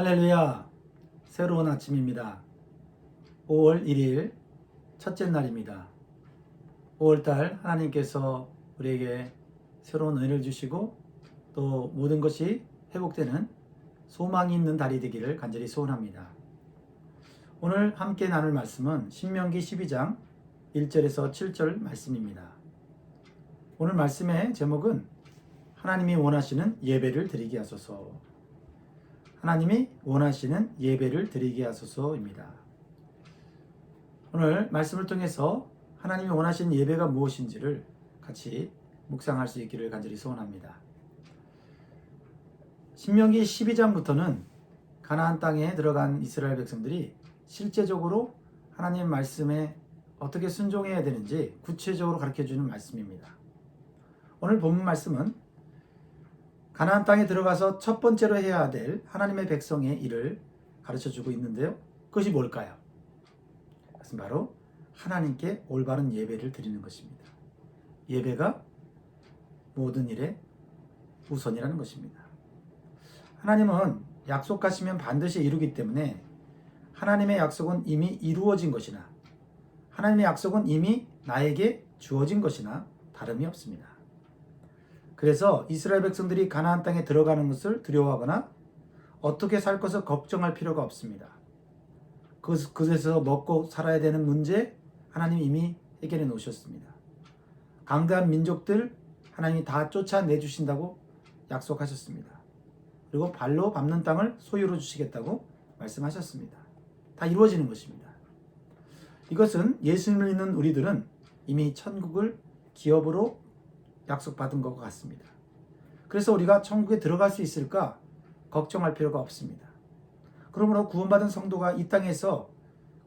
할렐루야. 새로운 아침입니다. 5월 1일 첫째 날입니다. 5월달 하나님께서 우리에게 새로운 은혜를 주시고 또 모든 것이 회복되는 소망이 있는 달이 되기를 간절히 소원합니다. 오늘 함께 나눌 말씀은 신명기 12장 1절에서 7절 말씀입니다. 오늘 말씀의 제목은 하나님이 원하시는 예배를 드리게 하소서. 하나님이 원하시는 예배를 드리게 하소서입니다. 오늘 말씀을 통해서 하나님이 원하시는 예배가 무엇인지를 같이 묵상할 수 있기를 간절히 소원합니다. 신명기 12장부터는 가나안 땅에 들어간 이스라엘 백성들이 실제적으로 하나님 말씀에 어떻게 순종해야 되는지 구체적으로 가르쳐주는 말씀입니다. 오늘 본문 말씀은 가나안 땅에 들어가서 첫 번째로 해야 될 하나님의 백성의 일을 가르쳐주고 있는데요. 그것이 뭘까요? 그것은 바로 하나님께 올바른 예배를 드리는 것입니다. 예배가 모든 일의 우선이라는 것입니다. 하나님은 약속하시면 반드시 이루기 때문에 하나님의 약속은 이미 이루어진 것이나 하나님의 약속은 이미 나에게 주어진 것이나 다름이 없습니다. 그래서 이스라엘 백성들이 가나안 땅에 들어가는 것을 두려워하거나 어떻게 살 것을 걱정할 필요가 없습니다. 그것에서 먹고 살아야 되는 문제 하나님이 이미 해결해 놓으셨습니다. 강대한 민족들 하나님이 다 쫓아내주신다고 약속하셨습니다. 그리고 발로 밟는 땅을 소유로 주시겠다고 말씀하셨습니다. 다 이루어지는 것입니다. 이것은 예수님을 믿는 우리들은 이미 천국을 기업으로 약속받은 것과 같습니다. 그래서 우리가 천국에 들어갈 수 있을까 걱정할 필요가 없습니다. 그러므로 구원받은 성도가 이 땅에서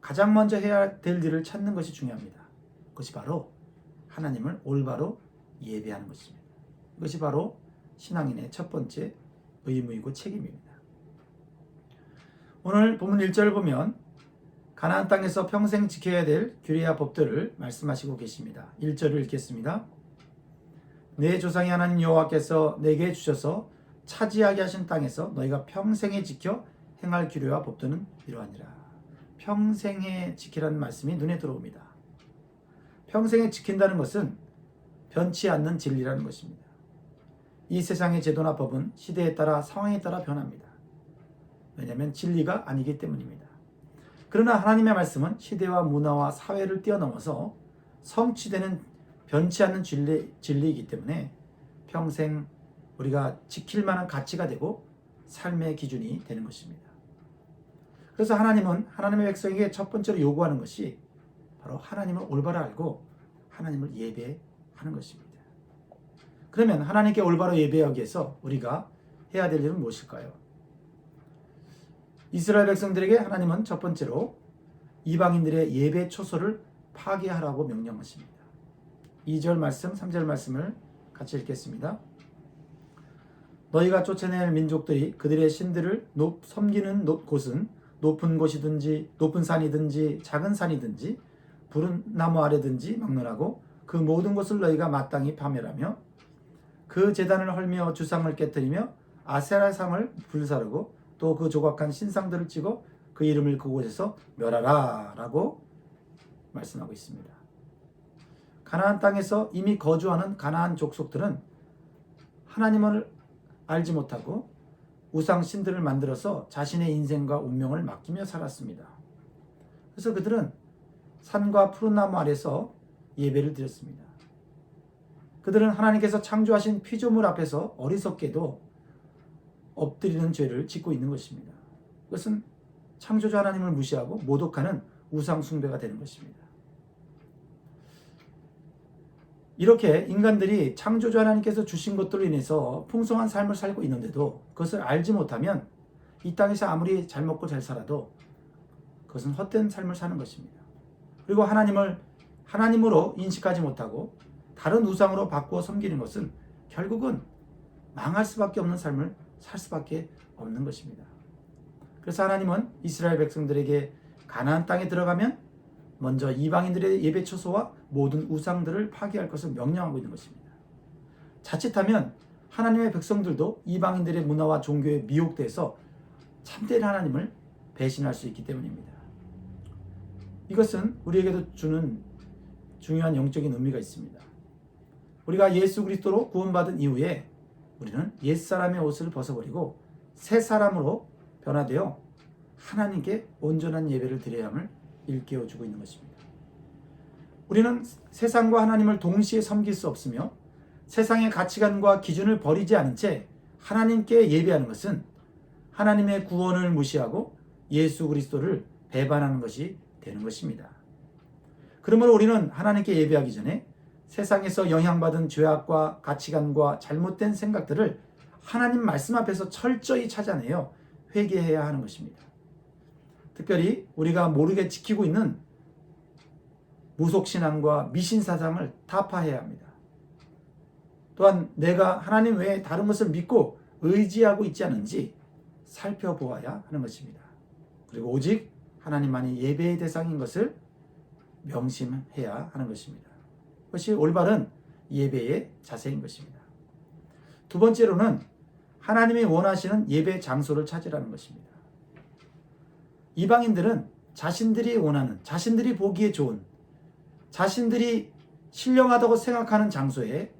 가장 먼저 해야 될 일을 찾는 것이 중요합니다. 그것이 바로 하나님을 올바로 예배하는 것입니다. 이것이 바로 신앙인의 첫 번째 의무이고 책임입니다. 오늘 본문 1절을 보면 가나안 땅에서 평생 지켜야 될 규례와 법들을 말씀하시고 계십니다. 1절을 읽겠습니다. 내 조상의 하나님 여호와께서 내게 주셔서 차지하게 하신 땅에서 너희가 평생에 지켜 행할 규례와 법도는 이러하니라. 평생에 지키라는 말씀이 눈에 들어옵니다. 평생에 지킨다는 것은 변치 않는 진리라는 것입니다. 이 세상의 제도나 법은 시대에 따라 상황에 따라 변합니다. 왜냐하면 진리가 아니기 때문입니다. 그러나 하나님의 말씀은 시대와 문화와 사회를 뛰어넘어서 성취되는 변치 않는 진리이기 때문에 평생 우리가 지킬 만한 가치가 되고 삶의 기준이 되는 것입니다. 그래서 하나님은 하나님의 백성에게 첫 번째로 요구하는 것이 바로 하나님을 올바로 알고 하나님을 예배하는 것입니다. 그러면 하나님께 올바로 예배하기 위해서 우리가 해야 될 일은 무엇일까요? 이스라엘 백성들에게 하나님은 첫 번째로 이방인들의 예배 초소를 파괴하라고 명령하십니다. 2절 말씀, 3절 말씀을 같이 읽겠습니다. 너희가 쫓아낼 민족들이 그들의 신들을 섬기는 곳은 높은 곳이든지 높은 산이든지 작은 산이든지 푸른 나무 아래든지 막론하고 그 모든 곳을 너희가 마땅히 파멸하며 그 제단을 헐며 주상을 깨뜨리며 아세라 상을 불사르고 또 그 조각한 신상들을 찍어 그 이름을 그곳에서 멸하라 라고 말씀하고 있습니다. 가나안 땅에서 이미 거주하는 가나안 족속들은 하나님을 알지 못하고 우상 신들을 만들어서 자신의 인생과 운명을 맡기며 살았습니다. 그래서 그들은 산과 푸른 나무 아래서 예배를 드렸습니다. 그들은 하나님께서 창조하신 피조물 앞에서 어리석게도 엎드리는 죄를 짓고 있는 것입니다. 그것은 창조주 하나님을 무시하고 모독하는 우상 숭배가 되는 것입니다. 이렇게 인간들이 창조주 하나님께서 주신 것들로 인해서 풍성한 삶을 살고 있는데도 그것을 알지 못하면 이 땅에서 아무리 잘 먹고 잘 살아도 그것은 헛된 삶을 사는 것입니다. 그리고 하나님을 하나님으로 인식하지 못하고 다른 우상으로 바꾸어 섬기는 것은 결국은 망할 수밖에 없는 삶을 살 수밖에 없는 것입니다. 그래서 하나님은 이스라엘 백성들에게 가나안 땅에 들어가면 먼저 이방인들의 예배 초소와 모든 우상들을 파괴할 것을 명령하고 있는 것입니다. 자칫하면 하나님의 백성들도 이방인들의 문화와 종교에 미혹돼서 참된 하나님을 배신할 수 있기 때문입니다. 이것은 우리에게도 주는 중요한 영적인 의미가 있습니다. 우리가 예수 그리스도로 구원받은 이후에 우리는 옛사람의 옷을 벗어버리고 새 사람으로 변화되어 하나님께 온전한 예배를 드려야 함을 일깨워주고 있는 것입니다. 우리는 세상과 하나님을 동시에 섬길 수 없으며 세상의 가치관과 기준을 버리지 않은 채 하나님께 예배하는 것은 하나님의 구원을 무시하고 예수 그리스도를 배반하는 것이 되는 것입니다. 그러므로 우리는 하나님께 예배하기 전에 세상에서 영향받은 죄악과 가치관과 잘못된 생각들을 하나님 말씀 앞에서 철저히 찾아내어 회개해야 하는 것입니다. 특별히 우리가 모르게 지키고 있는 무속신앙과 미신사상을 타파해야 합니다. 또한 내가 하나님 외에 다른 것을 믿고 의지하고 있지 않은지 살펴보아야 하는 것입니다. 그리고 오직 하나님만이 예배의 대상인 것을 명심해야 하는 것입니다. 그것이 올바른 예배의 자세인 것입니다. 두 번째로는 하나님이 원하시는 예배 장소를 찾으라는 것입니다. 이방인들은 자신들이 원하는, 자신들이 보기에 좋은, 자신들이 신령하다고 생각하는 장소에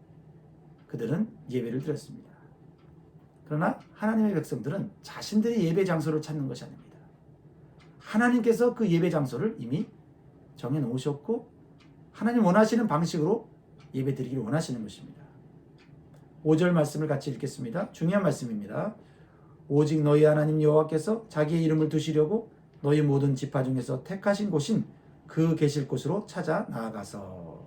그들은 예배를 드렸습니다. 그러나 하나님의 백성들은 자신들이 예배 장소를 찾는 것이 아닙니다. 하나님께서 그 예배 장소를 이미 정해놓으셨고 하나님 원하시는 방식으로 예배 드리기를 원하시는 것입니다. 5절 말씀을 같이 읽겠습니다. 중요한 말씀입니다. 오직 너희 하나님 여호와께서 자기의 이름을 두시려고 너희 모든 지파 중에서 택하신 곳인 그 계실 곳으로 찾아 나아가서.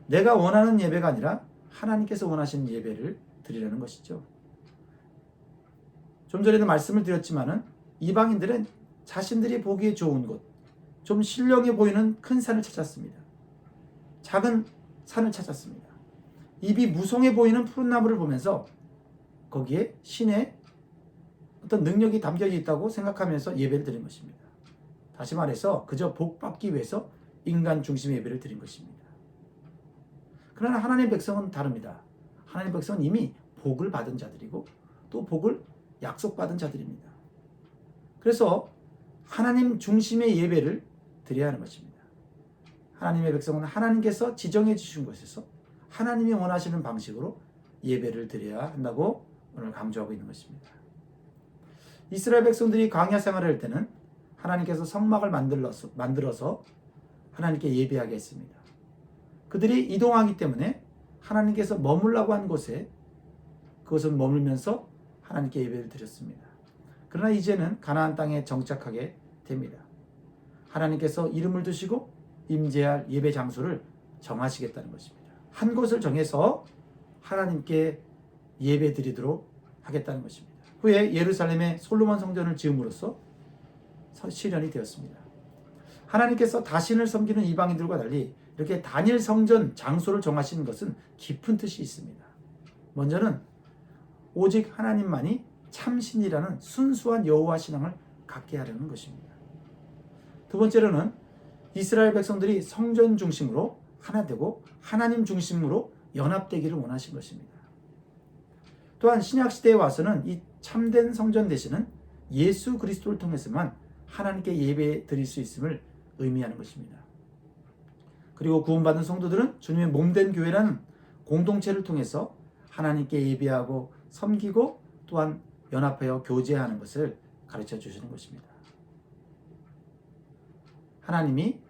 내가 원하는 예배가 아니라 하나님께서 원하시는 예배를 드리려는 것이죠. 좀 전에도 말씀을 드렸지만은 이방인들은 자신들이 보기에 좋은 곳, 좀 신령해 보이는 큰 산을 찾았습니다. 작은 산을 찾았습니다. 입이 무성해 보이는 푸른 나무를 보면서 거기에 신의 어떤 능력이 담겨져 있다고 생각하면서 예배를 드린 것입니다. 다시 말해서 그저 복 받기 위해서 인간 중심의 예배를 드린 것입니다. 그러나 하나님의 백성은 다릅니다. 하나님의 백성은 이미 복을 받은 자들이고 또 복을 약속받은 자들입니다. 그래서 하나님 중심의 예배를 드려야 하는 것입니다. 하나님의 백성은 하나님께서 지정해 주신 곳에서 하나님이 원하시는 방식으로 예배를 드려야 한다고 오늘 강조하고 있는 것입니다. 이스라엘 백성들이 광야 생활을 할 때는 하나님께서 성막을 만들어서 하나님께 예배하게 했습니다. 그들이 이동하기 때문에 하나님께서 머물라고 한 곳에 그것을 머물면서 하나님께 예배를 드렸습니다. 그러나 이제는 가나안 땅에 정착하게 됩니다. 하나님께서 이름을 두시고 임재할 예배 장소를 정하시겠다는 것입니다. 한 곳을 정해서 하나님께 예배 드리도록 하겠다는 것입니다. 후에 예루살렘에 솔로몬 성전을 지음으로써 실현이 되었습니다. 하나님께서 다신을 섬기는 이방인들과 달리 이렇게 단일 성전 장소를 정하시는 것은 깊은 뜻이 있습니다. 먼저는 오직 하나님만이 참신이라는 순수한 여호와 신앙을 갖게 하려는 것입니다. 두 번째로는 이스라엘 백성들이 성전 중심으로 하나 되고 하나님 중심으로 연합되기를 원하신 것입니다. 또한 신약시대에 와서는 이 참된 성전 대신은 예수 그리스도를 통해서만 하나님께 예배 드릴 수 있음을 의미하는 것입니다. 그리고 구원받은 성도들은 주님의 몸된 교회라는 공동체를 통해서 하나님께 예배하고 섬기고 또한 연합하여 교제하는 것을 가르쳐 주시는 것입니다. 하나님이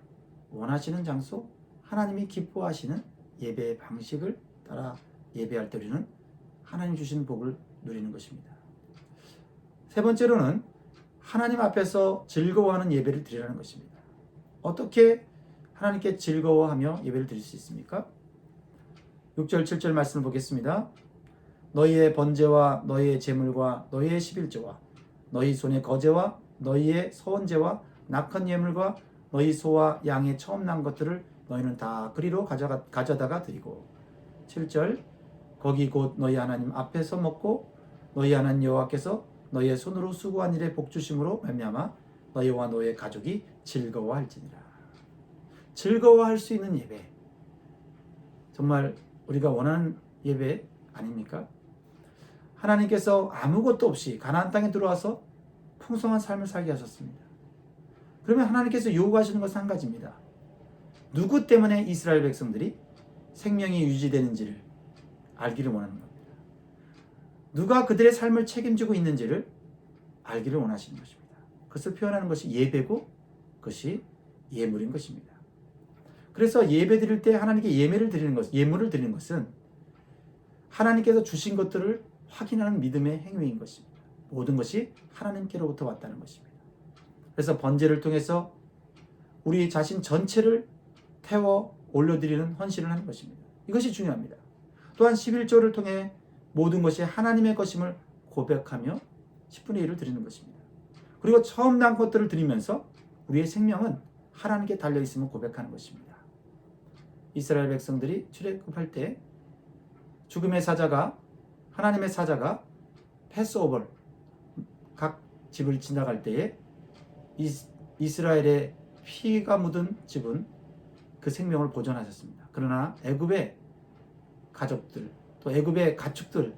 원하시는 장소, 하나님이 기뻐하시는 예배의 방식을 따라 예배할 때 우리는 하나님 주신 복을 누리는 것입니다. 세 번째로는 하나님 앞에서 즐거워하는 예배를 드리라는 것입니다. 어떻게 하나님께 즐거워하며 예배를 드릴 수 있습니까? 6절 7절 말씀을 보겠습니다. 너희의 번제와 너희의 제물과 너희의 11조와 너희 손의 거제와 너희의 서원제와 낙헌 예물과 너희 소와 양의 처음 난 것들을 너희는 다 그리로 가져다가 드리고. 7절 거기 곧 너희 하나님 앞에서 먹고 너희 하나님 여호와께서 너희의 손으로 수고한 일에 복 주심으로 말미암아 너희와 너희의 가족이 즐거워할지니라. 즐거워할 수 있는 예배, 정말 우리가 원하는 예배 아닙니까? 하나님께서 아무것도 없이 가나안 땅에 들어와서 풍성한 삶을 살게 하셨습니다. 그러면 하나님께서 요구하시는 것은 한 가지입니다. 누구 때문에 이스라엘 백성들이 생명이 유지되는지를 알기를 원하는 겁니다. 누가 그들의 삶을 책임지고 있는지를 알기를 원하시는 것입니다. 그것을 표현하는 것이 예배고 그것이 예물인 것입니다. 그래서 예배 드릴 때 하나님께 예물을 드리는 것은 하나님께서 주신 것들을 확인하는 믿음의 행위인 것입니다. 모든 것이 하나님께로부터 왔다는 것입니다. 그래서 번제를 통해서 우리 자신 전체를 태워 올려드리는 헌신을 하는 것입니다. 이것이 중요합니다. 또한 11조를 통해 모든 것이 하나님의 것임을 고백하며 10분의 1을 드리는 것입니다. 그리고 처음 난 것들을 드리면서 우리의 생명은 하나님께 달려있음을 고백하는 것입니다. 이스라엘 백성들이 출애굽할 때 죽음의 사자가 하나님의 사자가 패스오버 각 집을 지나갈 때에 이스라엘의 피가 묻은 집은 그 생명을 보존하셨습니다. 그러나 애굽의 가족들 또 애굽의 가축들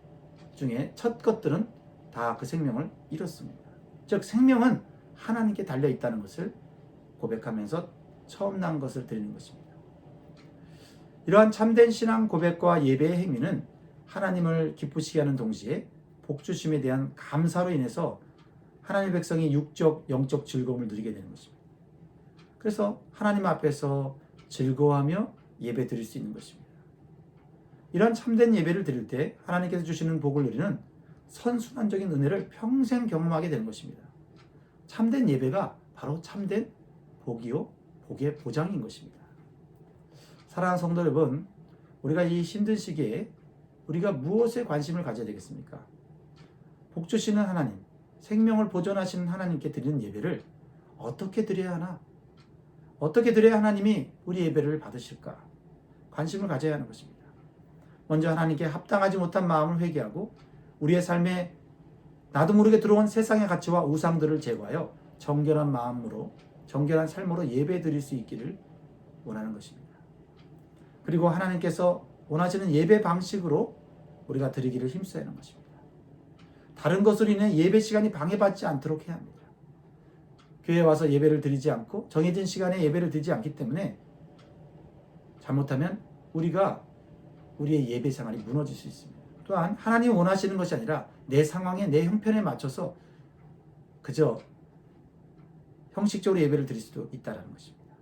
중에 첫 것들은 다 그 생명을 잃었습니다. 즉 생명은 하나님께 달려 있다는 것을 고백하면서 처음 난 것을 드리는 것입니다. 이러한 참된 신앙 고백과 예배의 행위는 하나님을 기쁘시게 하는 동시에 복주심에 대한 감사로 인해서 하나님의 백성이 육적, 영적 즐거움을 누리게 되는 것입니다. 그래서 하나님 앞에서 즐거워하며 예배 드릴 수 있는 것입니다. 이러한 참된 예배를 드릴 때 하나님께서 주시는 복을 누리는 선순환적인 은혜를 평생 경험하게 되는 것입니다. 참된 예배가 바로 참된 복이요, 복의 보장인 것입니다. 사랑하는 성도 여러분, 우리가 이 힘든 시기에 우리가 무엇에 관심을 가져야 되겠습니까? 복 주시는 하나님, 생명을 보존하시는 하나님께 드리는 예배를 어떻게 드려야 하나? 어떻게 드려야 하나님이 우리 예배를 받으실까? 관심을 가져야 하는 것입니다. 먼저 하나님께 합당하지 못한 마음을 회개하고 우리의 삶에 나도 모르게 들어온 세상의 가치와 우상들을 제거하여 정결한 마음으로, 정결한 삶으로 예배 드릴 수 있기를 원하는 것입니다. 그리고 하나님께서 원하시는 예배 방식으로 우리가 드리기를 힘써야 하는 것입니다. 다른 것으로 인해 예배 시간이 방해받지 않도록 해야 합니다. 교회에 와서 예배를 드리지 않고 정해진 시간에 예배를 드리지 않기 때문에 잘못하면 우리의 예배 생활이 무너질 수 있습니다. 또한 하나님이 원하시는 것이 아니라 내 상황에 내 형편에 맞춰서 그저 형식적으로 예배를 드릴 수도 있다는 것입니다.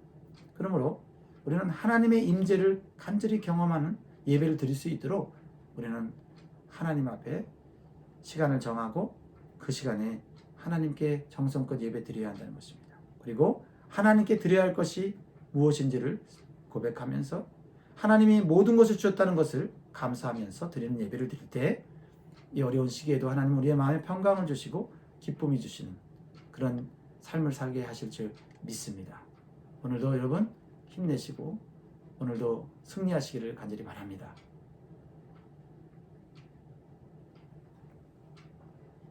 그러므로 우리는 하나님의 임재를 간절히 경험하는 예배를 드릴 수 있도록 우리는 하나님 앞에 시간을 정하고 그 시간에 하나님께 정성껏 예배 드려야 한다는 것입니다. 그리고 하나님께 드려야 할 것이 무엇인지를 고백하면서 하나님이 모든 것을 주셨다는 것을 감사하면서 드리는 예배를 드릴 때 이 어려운 시기에도 하나님 우리의 마음에 평강을 주시고 기쁨이 주시는 그런 삶을 살게 하실 줄 믿습니다. 오늘도 여러분 힘내시고 오늘도 승리하시기를 간절히 바랍니다.